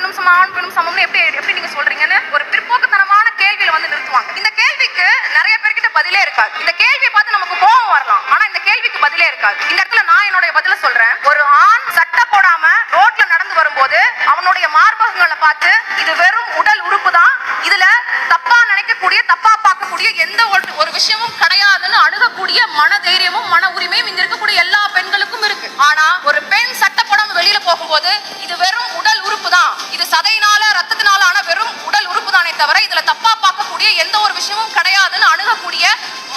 பெண்ணும் சமம் ஆண் பெண்ணும் சமம்னு எப்படி நீங்க சொல்றீங்கன்னு ஒரு பிற்போக்குத்தனமான கேள்வியில வந்து நிறுத்துவாங்க. இந்த கேள்விக்கு நிறைய பேர்கிட்ட பதிலே இருக்காது. இந்த கேள்வியை பார்த்து நமக்கு கோபம் வரலாம், ஆனா இந்த கேள்விக்கு பதிலே இருக்காது. இந்த இடத்துல நான் என்னுடைய பதில சொல்றேன். ஒரு ஆண் சட்டை போடாம ரோட்ல நடந்து வரும்போது அவனுடைய மார்பகங்களை பார்த்து இது வெறும் உடல் உறுப்பு தான், இதுல தப்பா நினைக்கக்கூடிய தப்பா பார்க்கக்கூடிய எந்த ஒரு விஷயமும் கிடையாதுன்னு அணுகக்கூடிய மன தைரியமும் மன உரிமையும் இங்க இருக்கக்கூடிய எல்லா பெண்களுக்கும் இருக்கு. ஆனா ஒரு பெண் சட்டை போடாம வெளியில போகும்போது இது வெறும் உடல் உறுப்பு தான், இது சதையினால ரத்தத்தினால ஆன வெறும் உடல் உறுப்பு தானே தவிர இதுல தப்பா பார்க்கக்கூடிய எந்த ஒரு விஷயமும் கிடையாதுன்னு அணுகக்கூடிய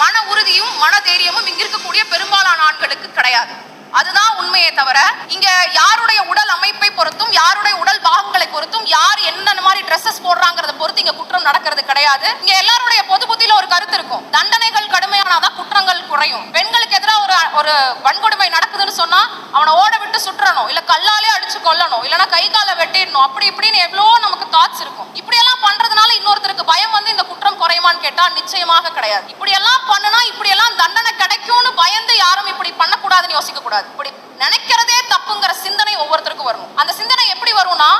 மன உறுதியும் மன தைரியமும் இங்க இருக்கக்கூடிய பெரும்பாலான ஆண்களுக்கு கிடையாது. அதுதான் உண்மையே தவிர இங்க யாருடைய உடல் அமைப்பை பொறுத்தும் யாருடைய உடல் பாகங்களை பொறுத்தும் யார் என்னென்ன மாதிரி ட்ரெஸ்ஸஸ் போடுறாங்கறத பொறுத்து இங்க குற்றம் நடக்கிறது கிடையாது. இங்க எல்லாருடைய பொது புத்தியில ஒரு கருத்து இருக்கும், தண்டனைகள் கடுமையானாதான் குற்றங்கள் குறையும். பெண்களுக்கு எதிராக ஒரு வன்கொடுமை நடக்குதுன்னு சொன்னா அவனை ஓட விட்டு சுற்றணும், இல்ல கல்லாலே அடிச்சு கொல்லணும், இல்லனா கை காலை வெட்டிடணும், அப்படி இப்படின்னு எவ்வளோ நமக்கு தாட்ஸ் இருக்கும். இப்படி எல்லாம் பண்றதுனால இன்னொருத்தருக்கு பயம் வந்து இந்த குற்றம் குறையுமான்னு கேட்டா நிச்சயமாக கிடையாது. இப்படி எல்லாம் பண்ணுனா இப்படி எல்லாம் தண்டனை கிடைக்கும்னு பயந்து யாரும் இப்படி பண்ணக்கூடாதுன்னு யோசிக்க கூடாது. இப்படி நினைக்கிறதே தப்புங்கிற சிந்தனை ஒவ்வொருத்தருக்கும் வரணும். அந்த சிந்தனை எப்படி வரும்னா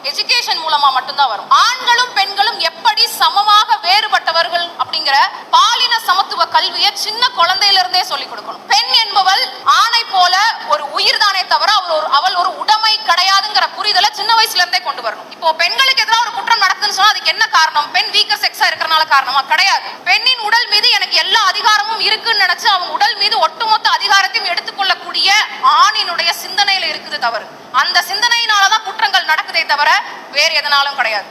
எஜுகேஷன் மூலமா மட்டும்தான் வரும். ஆண்களும் பெண்களும் எப்படி சமமாக வேறுபட்டவர்கள் அப்படிங்கிற பாலின சமத்துவ கல்வியை சின்ன குழந்தையில இருந்தே சொல்லிக் கொடுக்கணும். பெண் என்பவள் ஆணை போல ஒரு உயிர் தானே தவிர அவள் ஒரு உடைமை கிடையாதுங்கிற புரிதலை சின்ன வயசுல இருந்தே கொண்டு வரணும். இப்போ பெண்களுக்கு எதிராக ஒரு குற்றம் நடக்குதுன்னு சொன்னா அதுக்கு என்ன காரணம்? பெண் வீக்கர் செக்ஸா இருக்கிறனால காரணமா? கிடையாது. பெண்ணின் உடல் மீது எனக்கு எல்லா அதிகாரமும் இருக்குன்னு நினைச்சு அவங்க உடல் மீது ஒட்டுமொத்த அதிகாரத்தையும் எடுத்துக்கொள்ளக்கூடிய ஆணினுடைய சிந்தனையில இருக்குது தவறு. அந்த சிந்தனையினாலதான் குற்றங்கள் நடக்குதே தவிர வேறு எதனாலும் கிடையாது.